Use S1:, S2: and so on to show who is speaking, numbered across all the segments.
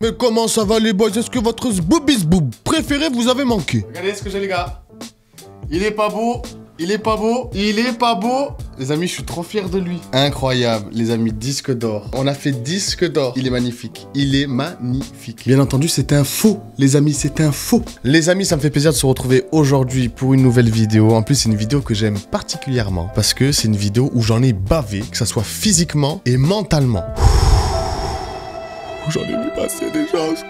S1: Mais comment ça va les boys? Est-ce que votre zboubisboob préféré vous avez manqué?
S2: Regardez ce que j'ai les gars. Il est pas beau, il est pas beau, il est pas beau. Les amis, je suis trop fier de lui. Incroyable, les amis, disque d'or. On a fait disque d'or. Il est magnifique, il est magnifique. Bien entendu, c'est un faux, les amis, c'est un faux. Les amis, ça me fait plaisir de se retrouver aujourd'hui pour une nouvelle vidéo. En plus, c'est une vidéo que j'aime particulièrement parce que c'est une vidéo où j'en ai bavé, que ça soit physiquement et mentalement. J'en ai vu passer des choses.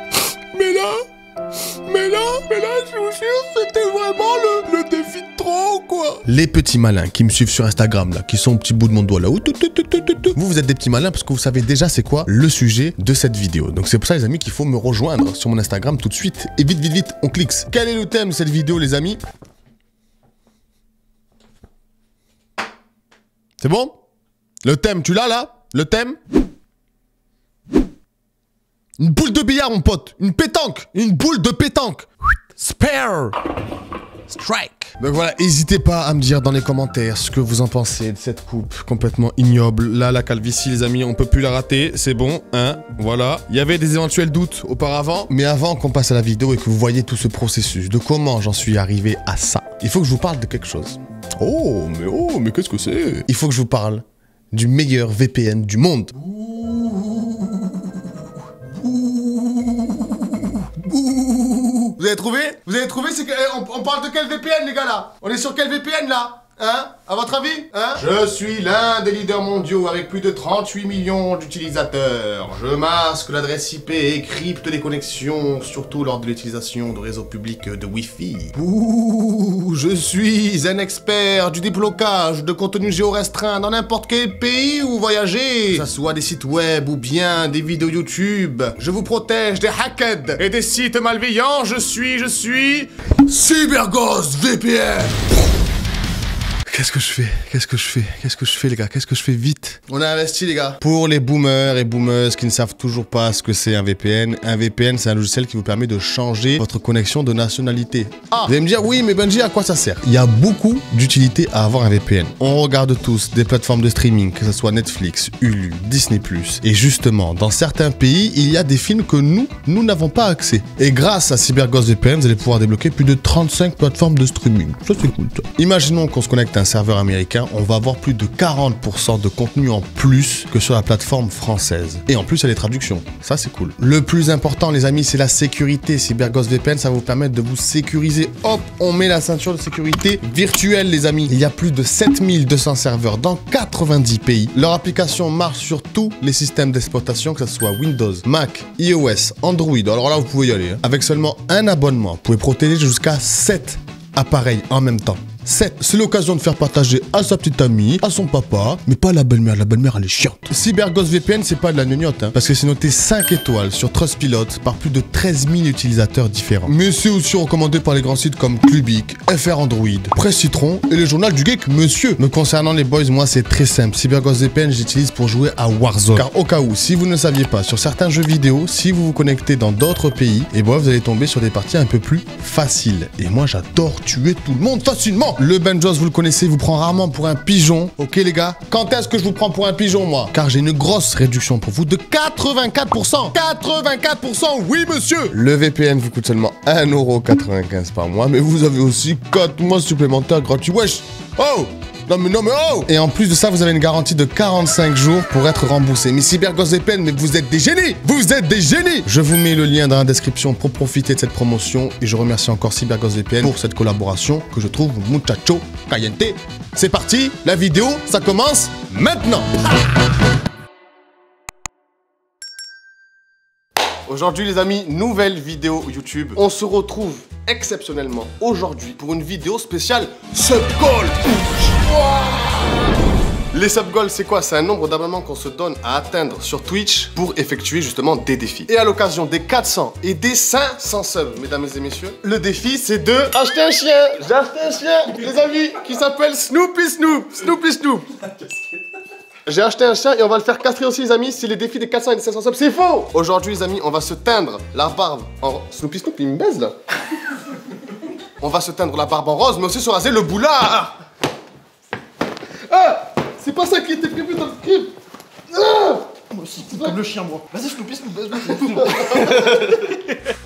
S2: Mais là, je vous jure, c'était vraiment le défi de trop, quoi. Les petits malins qui me suivent sur Instagram, là, qui sont au petit bout de mon doigt, là. Vous êtes des petits malins parce que vous savez déjà c'est quoi le sujet de cette vidéo. Donc c'est pour ça, les amis, qu'il faut me rejoindre sur mon Instagram tout de suite. Et vite, on clique. Quel est le thème de cette vidéo, les amis? C'est bon? Le thème, tu l'as, là? Le thème? Une boule de billard, mon pote. Une pétanque. Une boule de pétanque. Spare. Strike. Donc voilà, n'hésitez pas à me dire dans les commentaires ce que vous en pensez de cette coupe complètement ignoble. Là, la calvitie, les amis, on peut plus la rater. C'est bon, hein. Voilà. Il y avait des éventuels doutes auparavant. Mais avant qu'on passe à la vidéo et que vous voyez tout ce processus, de comment j'en suis arrivé à ça, il faut que je vous parle de quelque chose. Oh, mais qu'est-ce que c'est? Il faut que je vous parle du meilleur VPN du monde. Vous avez trouvé? Vous avez trouvé? C'est que on parle de quel VPN, les gars, là? On est sur quel VPN, là? Hein? À votre avis? Hein? Je suis l'un des leaders mondiaux avec plus de 38 millions d'utilisateurs. Je masque l'adresse IP et crypte les connexions, surtout lors de l'utilisation de réseaux publics de Wi-Fi. Ouh, je suis un expert du déblocage de contenu géorestreint dans n'importe quel pays où vous voyagez, que ce soit des sites web ou bien des vidéos YouTube. Je vous protège des hackers et des sites malveillants. Je suis CyberGhost VPN. Qu'est-ce que je fais, les gars? Qu'est-ce que je fais vite? On a investi, les gars. Pour les boomers et boomeuses qui ne savent toujours pas ce que c'est un VPN c'est un logiciel qui vous permet de changer votre connexion de nationalité. Ah, vous allez me dire, oui, mais Benji, à quoi ça sert? Il y a beaucoup d'utilité à avoir un VPN. On regarde tous des plateformes de streaming, que ce soit Netflix, Hulu, Disney+. Et justement, dans certains pays, il y a des films que nous n'avons pas accès. Et grâce à CyberGhost VPN, vous allez pouvoir débloquer plus de 35 plateformes de streaming. Ça, c'est cool, ça. Imaginons qu'on se connecte à un serveur américain, on va avoir plus de 40% de contenu en plus que sur la plateforme française. Et en plus, il y a les traductions. Ça, c'est cool. Le plus important, les amis, c'est la sécurité. CyberGhost VPN, ça va vous permettre de vous sécuriser. Hop, on met la ceinture de sécurité virtuelle, les amis. Il y a plus de 7200 serveurs dans 90 pays. Leur application marche sur tous les systèmes d'exploitation, que ce soit Windows, Mac, iOS, Android. Alors là, vous pouvez y aller. Hein. Avec seulement un abonnement, vous pouvez protéger jusqu'à 7 appareils en même temps. C'est l'occasion de faire partager à sa petite amie, à son papa, mais pas à la belle-mère. La belle-mère, elle est chiante. CyberGhost VPN, c'est pas de la gnognotte, hein, parce que c'est noté 5 étoiles sur Trustpilot par plus de 13 000 utilisateurs différents. Mais c'est aussi recommandé par les grands sites comme Clubic, FR Android, Presse Citron et le journal du geek, monsieur. Me concernant les boys, moi, c'est très simple. CyberGhost VPN, j'utilise pour jouer à Warzone. Car au cas où, si vous ne saviez pas, sur certains jeux vidéo, si vous vous connectez dans d'autres pays, et bon, vous allez tomber sur des parties un peu plus faciles. Et moi, j'adore tuer tout le monde facilement. Le Benjos, vous le connaissez, vous prend rarement pour un pigeon. Ok, les gars? Quand est-ce que je vous prends pour un pigeon, moi? Car j'ai une grosse réduction pour vous de 84%. 84%, oui, monsieur! Le VPN vous coûte seulement 1,95 € par mois, mais vous avez aussi 4 mois supplémentaires gratuits. Wesh! Oh! Non mais oh! Et en plus de ça, vous avez une garantie de 45 jours pour être remboursé. Mais CyberGhost VPN, mais vous êtes des génies! Vous êtes des génies! Je vous mets le lien dans la description pour profiter de cette promotion. Et je remercie encore CyberGhost VPN pour cette collaboration que je trouve muchacho caliente. C'est parti, la vidéo, ça commence maintenant! Aujourd'hui les amis, nouvelle vidéo YouTube. On se retrouve exceptionnellement aujourd'hui pour une vidéo spéciale Sub-Goal. Les sub-goals, c'est quoi? C'est un nombre d'abonnements qu'on se donne à atteindre sur Twitch pour effectuer justement des défis. Et à l'occasion des 400 et des 500 subs, mesdames et messieurs, le défi c'est de acheter un chien. J'ai acheté un chien, les amis, qui s'appelle Snoopy Snoop. Snoopy Snoop. J'ai acheté un chien et on va le faire castrer aussi, les amis. C'est les défis des 400 et des 500 subs. C'est faux! Aujourd'hui, les amis, on va se teindre la barbe en Snoopy Snoop. Il me baise là. on va se teindre la barbe en rose, mais aussi se raser le boulard. Ah, c'est pas ça qui était prévu dans le script. Ah,
S3: moi aussi, comme le chien, moi. Vas-y, Snoopy.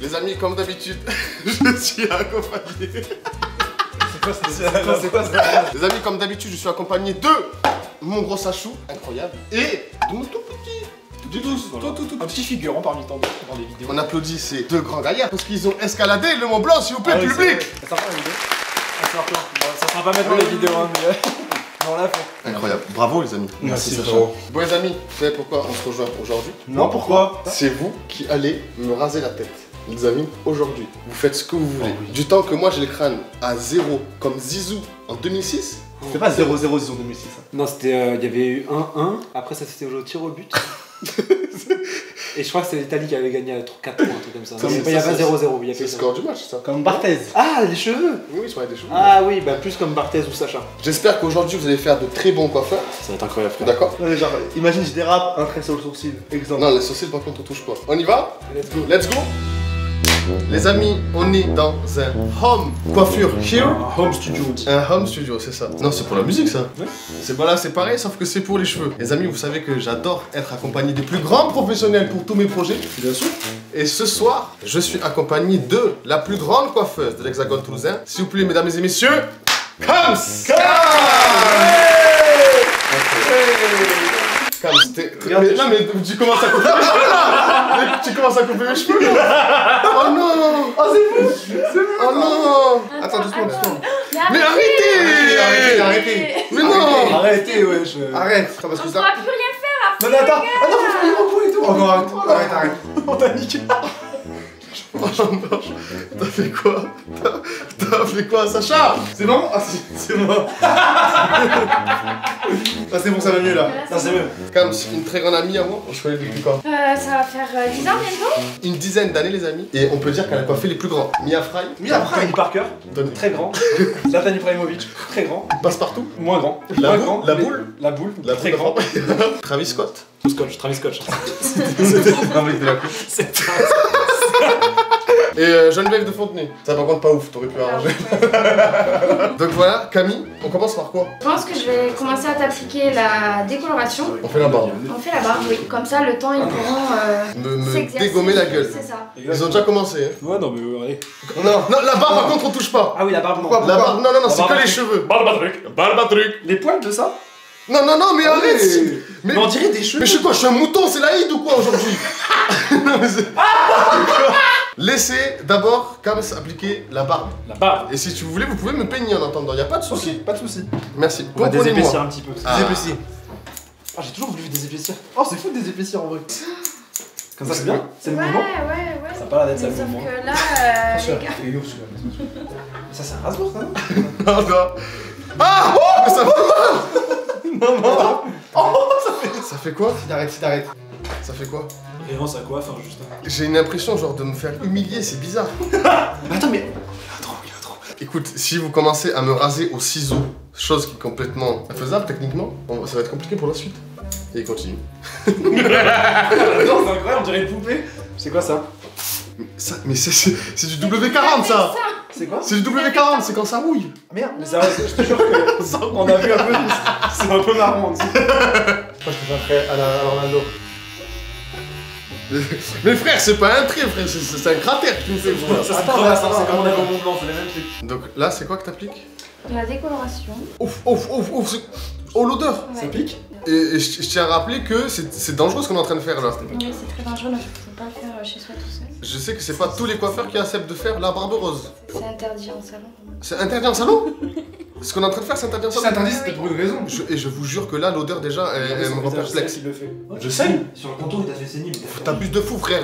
S2: Les amis, comme d'habitude, je suis accompagné.
S3: C'est quoi ça?
S2: Les amis, comme d'habitude, je suis accompagné de mon gros Sachou, incroyable, et de mon tout petit.
S3: Un petit figurant parmi tant d'autres dans les vidéos.
S2: On applaudit ces deux grands gaillards parce qu'ils ont escaladé le Mont Blanc, s'il vous plaît, public.
S3: Ça sera pas la vidéo. Ça sera pas mettre dans les vidéos, hein, mais on l'a fait.
S2: Incroyable, bravo les amis.
S3: Merci
S2: Sachou. Bon les amis, vous savez pourquoi on se rejoint aujourd'hui?
S3: Non, pourquoi?
S2: C'est vous qui allez me raser la tête. Les amis, aujourd'hui, vous faites ce que vous voulez. Du temps que moi j'ai le crâne à 0 comme Zizou en 2006.
S3: C'était pas 0-0 en 2006.
S4: Non, c'était. Il y avait eu 1-1, après ça c'était au tir au but. Et je crois que c'est l'Italie qui avait gagné 4 points, un truc comme ça. Il n'y a pas 0-0, il y a
S2: C'est le
S4: que ça.
S2: score du match, ça.
S3: Comme Barthez.
S4: Ah, les cheveux!
S2: Oui, ils sont avec des cheveux.
S4: Ah oui, bah plus comme Barthez ou Sacha.
S2: J'espère qu'aujourd'hui vous allez faire de très bons coiffeurs.
S4: Ça va être incroyable, frère.
S2: D'accord?
S3: Ouais, genre, imagine, je dérape, un trait sur le sourcil. Exemple.
S2: Non, les sourcils par contre on touche pas. On y va?
S4: Let's go.
S2: Let's go. Les amis, on est dans un home coiffure here.
S3: Home studio.
S2: Un home studio, c'est ça. Non, c'est pour la musique ça. C'est pas là, c'est pareil, sauf que c'est pour les cheveux. Les amis, vous savez que j'adore être accompagné des plus grands professionnels pour tous mes projets. Bien sûr. Et ce soir, je suis accompagné de la plus grande coiffeuse de l'Hexagone toulousain. S'il vous plaît, mesdames et messieurs, Kams. Kams, non mais tu commences à couper mes cheveux là. Tu commences à couper mes cheveux là. Oh non.
S3: Oh, c'est fou.
S2: Oh non. Attends, doucement. Mais arrêtez. Mais non.
S3: Arrêtez, wesh.
S2: Arrête. Attends, parce
S5: On
S2: que
S5: pourra
S2: ça...
S5: plus rien faire après.
S3: Non, mais attends. Attends, faut faire les repos et tout.
S2: Oh non, arrête.
S3: On t'a niqué.
S2: Oh non. T'as fait quoi? T'as fait quoi, Sacha?
S3: C'est bon? Ah, c'est moi. Ah, c'est bon, ça va mieux là.
S5: Ça, c'est
S3: mieux.
S2: Comme une très grande amie à moi, on se connaît depuis quand?
S5: Ça va faire 10 ans bientôt.
S2: Une dizaine d'années, les amis. Et on peut dire qu'elle a coiffé les plus grands. Mia Fry,
S3: Tony Parker,
S2: Tony.
S3: très grand. Zlatan Ibrahimovic, très grand.
S2: Passe-partout.
S3: Moins grand.
S2: La
S3: Moins
S2: boule,
S3: grand.
S2: la boule.
S3: La boule,
S2: La
S3: très
S2: boule
S3: grand.
S2: de Travis Scott.
S3: Travis Scott.
S2: C'était un mec de la coupe. Et Geneviève de Fontenay. Ça par contre pas ouf, t'aurais pu arranger. Donc voilà, Camille, on commence par quoi?
S5: Je pense que je vais commencer à t'appliquer la décoloration.
S2: On fait la barbe.
S5: On fait la barbe, oui. Comme ça, le temps, ils pourront
S2: Me
S5: s'exercer.
S2: dégommer la gueule.
S5: C'est ça.
S2: Ils ont déjà commencé. Hein.
S3: Ouais, non, mais allez.
S2: Non, la barbe par contre on touche pas.
S4: Ah oui, la barbe, non.
S2: La barbe, non,
S3: La
S2: c'est
S3: barbe
S2: que les
S3: à
S2: cheveux.
S3: Barbe à truc. Les poils de ça?
S2: Non, mais arrête.
S3: Mais on dirait des cheveux.
S2: Mais je suis quoi, je suis un mouton, c'est l'Aïd ou quoi aujourd'hui? Non, mais c'est... Laissez d'abord Kams appliquer la barbe.
S3: La barbe.
S2: Et si tu voulez, vous pouvez me peigner en attendant, y a pas de souci.
S3: Pas de soucis.
S2: Merci.
S4: On va
S2: Comprenez-moi.
S4: désépaissir un petit peu.
S2: Ah.
S3: Désépaissir. Ah, j'ai toujours voulu désépaissir. Oh, c'est fou de désépaissir en vrai. Comme ça, c'est bien. C'est le
S5: Ouais,
S3: mouvement.
S5: ouais.
S3: Ça a pas l'air d'être ça
S5: Mais
S3: le
S5: sauf
S3: mouvement.
S5: que là, les gars.
S3: Il est ouf celui-là. Ça, c'est un rasoir, ça, non?
S2: Non. Ah mais ça fait
S3: Non.
S2: Ça fait quoi?
S3: S'il arrête.
S2: Ça fait quoi?
S4: Révérence à quoi, enfin juste.
S2: J'ai une impression genre de me faire humilier, c'est bizarre.
S3: Attends, mais.
S2: Écoute, si vous commencez à me raser au ciseau, chose qui est complètement infaisable techniquement, bon, ça va être compliqué pour la suite. Et il continue.
S3: Non, c'est incroyable, on dirait une poupée. C'est quoi ça?
S2: Mais c'est du W40 ça.
S3: C'est quoi?
S2: C'est du W40, c'est quand ça rouille.
S3: Merde, mais ça, je te jure que on a vu un peu. C'est un peu marrant aussi. Moi, je te fais à la Ronaldo.
S2: Mais frère, c'est pas un trait, frère, c'est un cratère que tu me fais.
S3: Attends, là, c'est comme on a au Mont Blanc, c'est les mêmes trucs.
S2: Donc là, c'est quoi que t'appliques?
S5: La décoloration.
S2: Ouf, oh l'odeur.
S3: Ça pique?
S2: Et je tiens à rappeler que c'est dangereux ce qu'on est en train de faire là.
S5: Oui, c'est très dangereux, mais faut pas le faire chez soi tout seul.
S2: Je sais que c'est pas tous les coiffeurs qui acceptent de faire la barbe rose.
S5: C'est interdit en salon.
S2: C'est interdit en salon? Ce qu'on est en train de faire, c'est interdit en salon?
S3: C'est interdit, c'était pour une raison.
S2: Et je vous jure que là, l'odeur déjà, elle me rend perplexe.
S3: Il le fait.
S4: Je saigne. Sur le contour, il t'a fait saigner.
S2: T'abuses de fou, frère.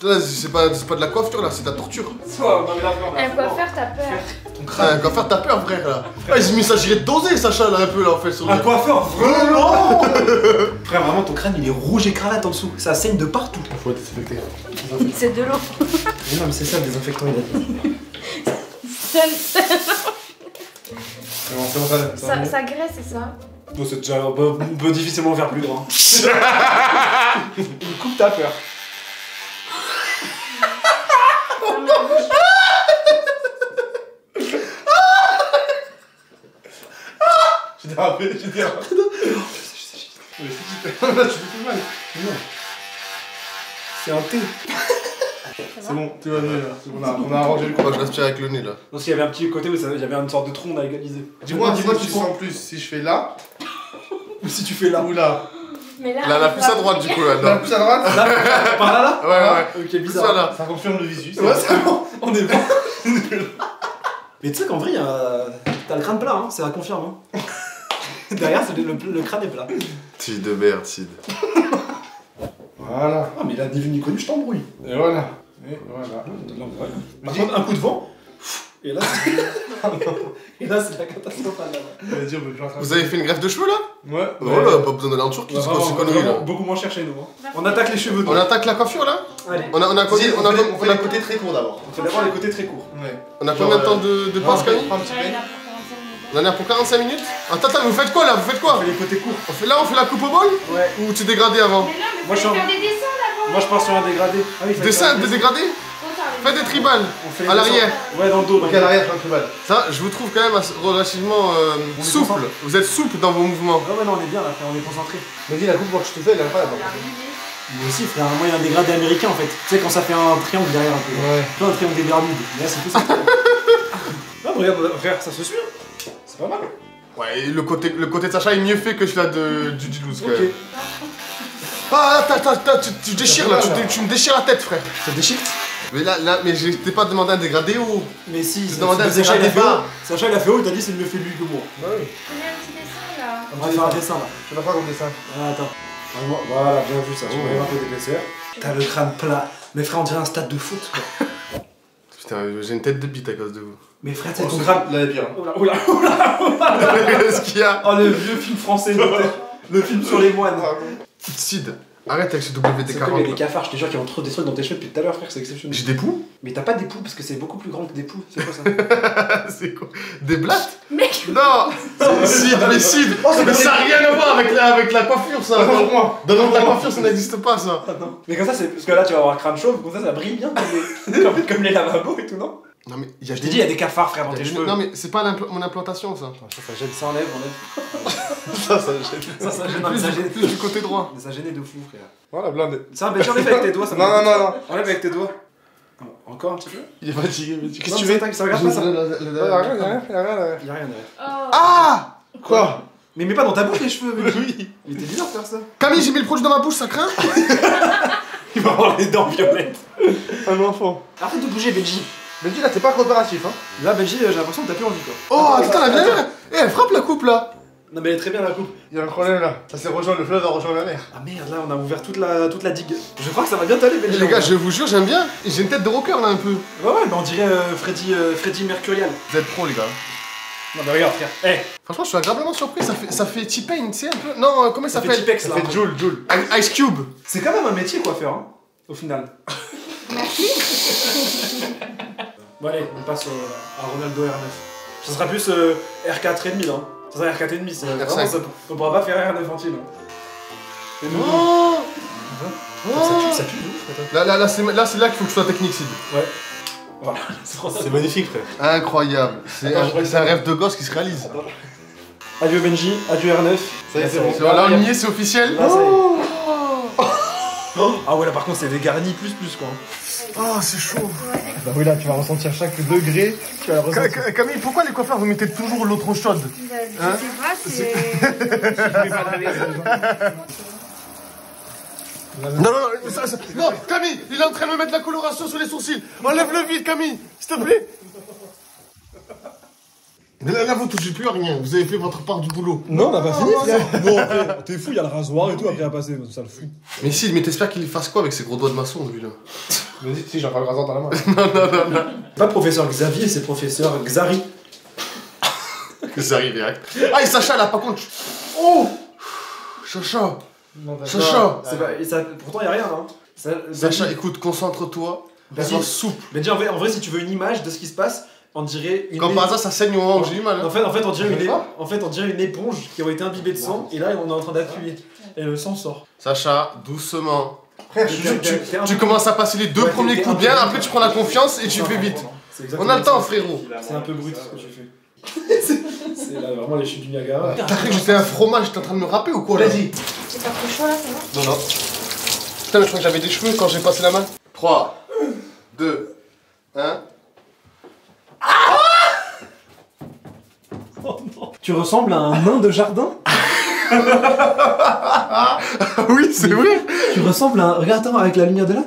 S2: Là, c'est pas de la coiffure, là, c'est de la torture.
S5: Un coiffeur, t'as peur.
S2: Un coiffeur, t'as peur, frère, là. Ah, il s'agirait de doser, Sacha, là, un peu, là, en fait, sur le...
S3: Un coiffeur, vraiment. Frère, vraiment, ton crâne, il est rouge écarlate en dessous. Ça saigne de partout.
S2: Faut désinfecter.
S5: C'est de l'eau.
S3: Non, mais c'est ça, le désinfectant, il a dit.
S5: Ça graisse, c'est ça.
S4: Bon, c'est déjà. On peut difficilement faire plus grand.
S3: Une coupe, t'as peur. J'ai dérapé, j'ai dérapé. Là, tu fais plus mal. Non. C'est un thé. C'est bon, tout va mieux là. On a arrangé le coup.
S2: Moi je respire avec le nez là.
S4: Parce qu'il y avait un petit côté où il y avait une sorte de tronc à égaliser.
S3: Dis-moi, tu sens plus si je fais là
S4: Ou si tu fais là.
S3: ou là.
S5: Mais là,
S2: Là, la plus à droite du coup là.
S3: La plus à droite.
S4: Là, par là.
S2: Ouais.
S4: Ok,
S2: Ça
S4: bizarre.
S2: là.
S3: Ça confirme le visu.
S4: Ouais, c'est bon, on est bon. Mais tu sais qu'en vrai, t'as le crâne plat, hein, ça confirme. Hein. Derrière, le crâne est plat.
S2: Sid de merde, Sid.
S3: Voilà.
S4: Ah, mais là, devenu connu, je t'embrouille.
S3: Et voilà. Et voilà.
S4: Par contre, un coup de vent, et là, c'est la catastrophe.
S3: Vas-y, on peut plus rattraper.
S2: Vous avez fait une greffe de cheveux là?
S3: Ouais.
S2: Non là, pas besoin d'aller en Turquie, c'est quoi ces conneries là?
S4: Beaucoup moins cher chez nous. Hein. On attaque les cheveux.
S2: On attaque la coiffure là?
S4: Allez,
S2: On a
S3: Si, on fait
S2: a
S3: les côtés très courts d'abord.
S4: on fait d'abord les côtés très courts.
S3: Ouais.
S2: on a combien de temps de passe Camille?
S3: Prends un petit
S5: Ouais, il
S3: peu.
S5: a pour 45 minutes.
S2: On en a pour 45 minutes? Attends, vous faites quoi là? Vous faites
S4: On
S2: quoi?
S4: fait les côtés courts.
S2: On fait la coupe au bol?
S4: Ouais.
S2: Ou tu dégradé avant?
S5: Mais non, mais
S4: Moi, je
S5: fallait
S4: suis en-
S5: faire des dessins d'avant.
S4: Moi, je pars sur un dégradé. Ah oui,
S2: Des seins, des dégradés?
S5: Trop tard, les
S2: Faites des tribales.
S4: On fait les
S2: À l'arrière.
S4: dessins. Ouais, dans le dos.
S3: Ok, à l'arrière, je fais un tribal.
S2: Ça, je vous trouve quand même relativement
S4: est
S2: souple.
S4: concentré.
S2: Vous êtes souple dans vos mouvements.
S4: Ah ouais, non, on est bien là, frère, on est concentré.
S3: Vas-y, la coupe, moi, que je te fais, elle est incroyable.
S4: Moi aussi, frère, moi, il y a un dégradé américain en fait. Tu sais, quand ça fait un triangle derrière un peu.
S3: Ouais.
S4: Tu vois, un triangle des Bermudes. Mais là, c'est tout ça. Ah, mais regarde, frère, ça se suit. Hein. C'est pas mal.
S2: Ouais, et le côté de Sacha est mieux fait que celui-là du Dilouz quand
S4: Ok.
S2: même. Ah, tu déchires là, tu me déchires la tête, frère.
S4: Ça déchire.
S2: Mais mais je t'ai pas demandé un dégradé ou.
S4: Mais si,
S2: Je demandais à
S4: Sacha, il a fait
S3: pas.
S4: haut. Sacha, il a fait haut, il t'a dit c'est mieux fait lui que moi.
S3: Ouais.
S5: Combien de petits dessins là?
S4: On va faire un dessin là.
S3: Je vais faire comme dessin.
S4: Ah, attends. Voilà, bien vu ça. Tu vois un peu d'épaisseur. T'as le crâne plat. Mais frère, on dirait un stade de foot quoi.
S2: Putain, j'ai une tête de bite à cause de vous.
S4: Mais frère, c'est
S3: Oh,
S4: ton
S3: c'est
S4: crâne.
S3: là, pire.
S4: Oula.
S2: Qu'est-ce qu'il y a?
S4: Oh, le vieux film français, le film sur les moines.
S2: Sid, arrête avec ce
S4: C'est comme il y a
S2: WD-40.
S4: des cafards, je te jure, qui ont trop des trucs dans tes cheveux depuis tout à l'heure, frère, c'est exceptionnel.
S2: J'ai des poux?
S4: Mais t'as pas des poux parce que c'est beaucoup plus grand que des poux, c'est quoi ça?
S2: C'est quoi? Des blattes?
S5: Mec,
S2: Non! Sid, mais Sid! Mais ça n'a rien à voir avec la coiffure, ça!
S3: Pour moi.
S2: Dans le monde de la coiffure, ça n'existe pas, ça!
S4: Mais comme ça, c'est parce que là tu vas avoir un crâne chauve, comme ça brille bien comme les lavabos et tout, non?
S2: Non, mais il y a
S4: Je t'ai dit, il y a des cafards, frère, dans tes cheveux.
S2: Non, mais c'est pas mon implantation, ça.
S4: Ça gêne, ça enlève.
S3: Ça gêne.
S4: Ça gêne, non, mais ça gêne.
S2: Plus du côté droit.
S4: Mais ça gênait de fou, frère.
S3: Voilà, blinde.
S4: Ça, mais enlève avec tes doigts, ça me-
S3: Non.
S4: Enlève avec tes doigts. Encore un petit peu?
S3: Il est fatigué, mais qu'est-ce
S4: Non,
S3: que tu
S4: mais
S3: veux?
S4: ça regarde pas ça.
S3: Y'a rien derrière.
S4: Y'a rien derrière.
S5: oh.
S2: Ah!
S3: Quoi?
S4: Mais mets pas dans ta bouche les cheveux, mais
S3: Oui.
S4: il était bizarre de faire ça.
S2: Camille, j'ai mis le produit dans ma bouche, ça craint?
S4: Il va avoir les dents violettes.
S3: Un enfant.
S4: Arrête de bouger, Benji.
S3: Benji, là, t'es pas coopératif, hein.
S4: Là, Benji, j'ai l'impression que t'as plus envie quoi.
S2: Oh, putain, la bien. Eh, elle frappe la coupe là!
S4: Non, mais elle est très bien la coupe.
S3: Y'a un problème là. Ça s'est rejoint, le fleuve a rejoint la mer.
S4: Ah merde, là on a ouvert toute la digue. Je crois que ça va bien t'aller,
S2: Eh,
S4: Benji.
S2: les gars, je vous jure, j'aime bien. Et j'ai une tête de rocker là un peu.
S4: Ouais, mais on dirait Freddy Mercurial.
S2: Vous êtes pro, les gars.
S4: Non, mais regarde, frère. Eh,
S2: Franchement, je suis agréablement surpris. Ça fait T-Pain, tu sais, un peu. Non, comment ça
S4: ça fait
S2: s'appelle?
S4: Tipex
S3: Ça
S4: là.
S3: fait Joule.
S2: Ice Cube.
S4: C'est quand même un métier coiffeur, hein, au final. Bon, allez, on passe à Ronaldo R9. Ça sera plus R4,5 hein. Ça sera R4,5, c'est vraiment
S2: R5.
S4: ça. On pourra pas faire R9 entier, non. Et nous,
S2: Oh!
S4: ça tue de ouf, attends.
S2: Là, c'est là qu'il faut que je sois technique, Sid.
S4: Ouais. Voilà, c'est trop ça.
S3: C'est magnifique, frère.
S2: Incroyable. C'est
S4: Attends, je crois que
S2: un rêve de gosse qui se réalise.
S4: Adieu Benji, adieu R9.
S3: Ça y est, c'est bon.
S2: Là, on y est, c'est officiel.
S4: Là, ça y est. Ah ouais, là par contre, c'est des garnis plus quoi.
S2: Oh, c'est chaud.
S3: Bah oui, là, tu vas ressentir chaque degré. Tu vas le ressentir.
S2: Camille, pourquoi les coiffeurs vous mettez toujours l'eau trop chaude?
S5: Bah, je sais pas, c'est.
S2: Non, non, Camille, il est en train de me mettre la coloration sur les sourcils. Enlève-le vite, Camille, s'il te plaît. Mais là, vous touchez plus à rien. Vous avez fait votre part du boulot.
S4: Non, on a pas fini, frère. Non, t'es fou, il y a le rasoir et tout après à passer, ça le fout.
S2: Mais si, mais t'espères qu'il fasse quoi avec ses gros doigts de maçon, lui, là?
S3: Vas-y, si, j'en fais le rasoir dans la main.
S2: Non.
S4: Pas professeur Xavier, c'est professeur Xari.
S2: Que ça arrive direct. Ah, et Sacha, là, par contre. Oh! Chacha. Chacha.
S4: C'est pas, et ça, pourtant, il y a rien, hein.
S2: Sacha, écoute, concentre-toi.
S4: Vas-y.
S2: Sois souple.
S4: Mais déjà, en vrai, si tu veux une image de ce qui se passe, on dirait une.
S2: Comme par hasard, ça saigne au moment où j'ai eu mal.
S4: En fait, on dirait
S2: Tu veux pas
S4: on dirait une éponge qui aurait été imbibée de sang, et là, on est en train d'appuyer. Et le sang sort.
S2: Sacha, doucement.
S3: Frère,
S2: Tu commences à passer les deux premiers coups bien, après tu prends la confiance et tu fais vite. On a le temps, frérot.
S4: C'est un peu brut ce que tu fais.
S3: C'est là vraiment les chutes du Niagara.
S2: T'as cru que j'étais un fromage, j'étais en train de me râper ou quoi là?
S3: Vas-y.
S5: C'est pas trop chaud là, ça va?
S2: Non, non. Putain, mais je crois que j'avais des cheveux quand j'ai passé la main. 3, 2, 1.
S3: Oh non. Tu ressembles à un nain de jardin.
S2: Oui, c'est vrai.
S3: Tu ressembles à un... Regarde, attends, avec la lumière de là.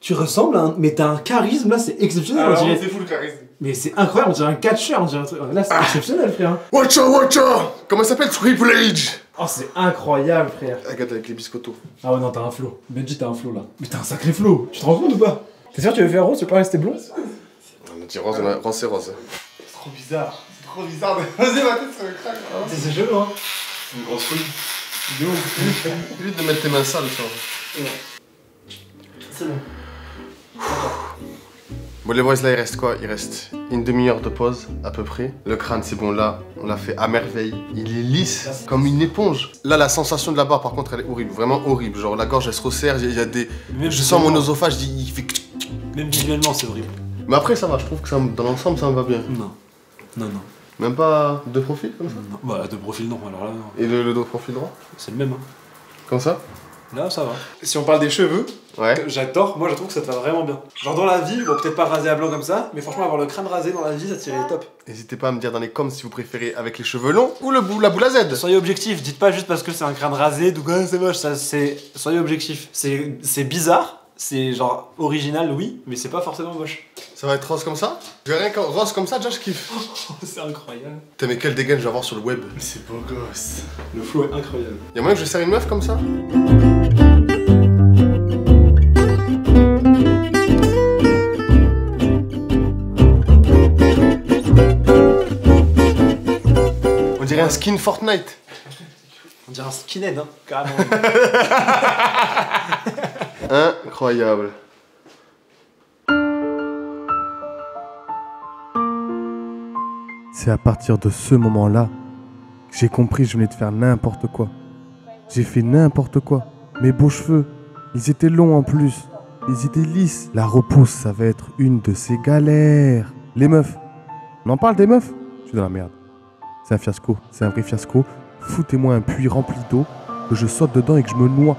S3: Tu ressembles à un... Mais t'as un charisme là, c'est exceptionnel. On dirait...
S2: C'est fou le charisme.
S3: Mais c'est incroyable, on dirait un catcheur, on dirait un truc... Là, c'est exceptionnel, frère.
S2: Watch out. Comment il s'appelle Triple H?
S3: Oh, c'est incroyable, frère.
S2: Regarde avec les biscottos.
S3: Ah ouais, non, t'as un flow. Benji, t'as un flow là. Mais t'as un sacré flow. Tu te rends compte ou pas? T'es sûr que tu veux faire rose, tu veux pas rester blond?
S2: On a dit rose, rose c'est rose.
S3: C'est trop bizarre. C'est trop bizarre. Vas-y, ma tête, ça me craque. C'est chelou, hein. C'est une grosse folie.
S2: Évite de mettre tes mains sales, ça.
S3: C'est bon.
S2: Bon les boys, là il reste quoi? Il reste une demi-heure de pause à peu près. Le crâne c'est bon là, on l'a fait à merveille. Il est lisse comme une éponge. Là la sensation de la barre par contre elle est horrible, vraiment horrible. Genre la gorge elle se resserre, il y a des...
S3: Même
S2: je sens mon oesophage, il fait...
S3: Même visuellement c'est horrible.
S2: Mais après ça va, je trouve que ça, dans l'ensemble ça me va bien.
S3: Non. Non, non.
S2: Même pas de profil comme ça?
S3: Non. Bah de profil non, alors là non.
S2: Et le dos profil droit?
S3: C'est le même, hein.
S2: Comme ça?
S3: Là ça va. Si on parle des cheveux,
S2: ouais.
S3: J'adore, moi je trouve que ça te va vraiment bien. Genre dans la vie, bon peut-être pas rasé à blanc comme ça, mais franchement avoir le crâne rasé dans la vie ça tirait top.
S2: N'hésitez pas à me dire dans les coms si vous préférez avec les cheveux longs ou la boule à Z.
S3: Soyez objectif, dites pas juste parce que c'est un crâne rasé, donc c'est moche, ça c'est... Soyez objectif. C'est bizarre, c'est genre original oui, mais c'est pas forcément moche.
S2: Ça va être rose comme ça? Rien que rose comme ça déjà je kiffe.
S3: C'est incroyable.
S2: Putain mais quel dégaine je vais avoir sur le web.
S3: Mais c'est beau gosse. Le flow est incroyable.
S2: Y'a moyen que je serre une meuf comme ça? On dirait un skin Fortnite.
S3: On dirait un skinhead, hein, carrément.
S2: Incroyable. C'est à partir de ce moment-là que j'ai compris que je venais de faire n'importe quoi. J'ai fait n'importe quoi. Mes beaux cheveux, ils étaient longs en plus. Ils étaient lisses. La repousse, ça va être une de ces galères. Les meufs. On en parle des meufs? Je suis dans la merde. C'est un fiasco. C'est un vrai fiasco. Foutez-moi un puits rempli d'eau, que je saute dedans et que je me noie.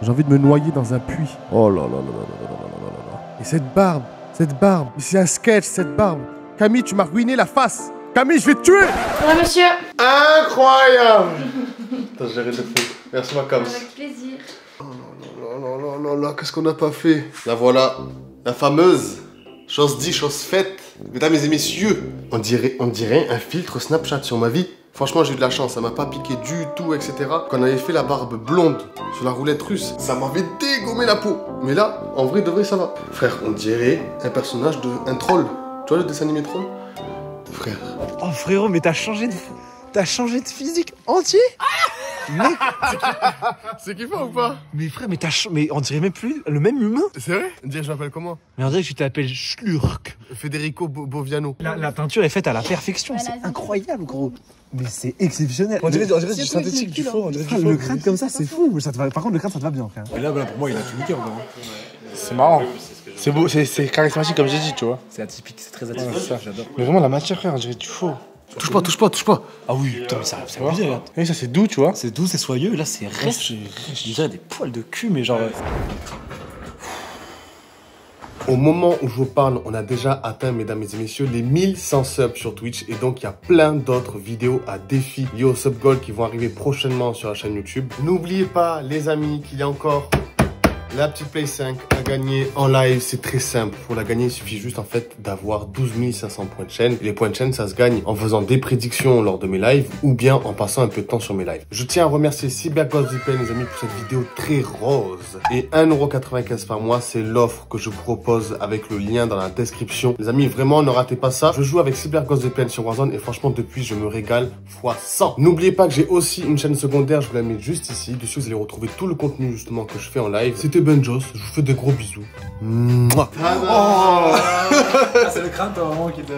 S2: J'ai envie de me noyer dans un puits. Oh là là là là là là là là là. Et cette barbe. C'est un sketch, cette barbe. Camille, tu m'as ruiné la face. Camille, je vais te tuer.
S5: Ouais, monsieur.
S2: Incroyable. Attends, j'arrête de faire. Merci ma Cams.
S5: Avec plaisir.
S2: Oh là là, qu'est-ce qu'on n'a pas fait? La voilà, la fameuse. Chose dit, chose faite. Mesdames et messieurs, on dirait un filtre Snapchat sur ma vie. Franchement, j'ai eu de la chance, ça m'a pas piqué du tout, etc. Quand on avait fait la barbe blonde sur la roulette russe, ça m'avait dégommé la peau. Mais là, en vrai de vrai, ça va. Frère, on dirait un personnage un troll. Tu vois le dessin animé Troll? Frère.
S6: Oh frérot, mais t'as changé de physique entier. Mec,
S2: C'est kiffant ou pas?
S6: mais frère, mais on dirait même plus le même humain.
S2: C'est vrai? Dis, je m'appelle comment?
S6: Mais on dirait que tu t'appelles Schlurk.
S2: Federico Boviano.
S6: La teinture est faite à la perfection, c'est incroyable gros. Mais c'est exceptionnel. On dirait du synthétique, du faux. Le crâne comme ça, c'est fou. Ça te va... Par contre, le crâne, ça te va bien, frère.
S3: Là, pour moi, il a tout niqué encore.
S7: C'est marrant. C'est beau, c'est charismatique comme j'ai dit, tu vois.
S3: C'est atypique, c'est très atypique.
S7: Ouais, ça.
S3: J'adore.
S7: Mais vraiment, la matière, frère, on dirait du faux.
S2: Touche pas.
S3: Ah oui, putain, mais ça abusé, regarde.
S7: Et ça, c'est doux, tu vois.
S3: C'est doux, c'est soyeux. Là, c'est reste. Je dirais des poils de cul, mais genre.
S2: Au moment où je vous parle, on a déjà atteint, mesdames et messieurs, les 1100 subs sur Twitch. Et donc, il y a plein d'autres vidéos à défi liées au sub goal qui vont arriver prochainement sur la chaîne YouTube. N'oubliez pas, les amis, qu'il y a encore la petite Play 5 à gagner en live. C'est très simple. Pour la gagner, il suffit juste en fait d'avoir 12 500 points de chaîne. Et les points de chaîne, ça se gagne en faisant des prédictions lors de mes lives ou bien en passant un peu de temps sur mes lives. Je tiens à remercier CyberGhostVPN, les amis, pour cette vidéo très rose. Et 1,95 € par mois, c'est l'offre que je vous propose avec le lien dans la description. Les amis, vraiment, ne ratez pas ça. Je joue avec CyberGhostVPN sur Warzone et franchement, depuis, je me régale x 100. N'oubliez pas que j'ai aussi une chaîne secondaire. Je vous la mets juste ici. Dessus, vous allez retrouver tout le contenu justement que je fais en live. C'était Benjos, je vous fais des gros bisous. Mouah.
S3: Ah, c'est le crâne, toi, vraiment, qui te.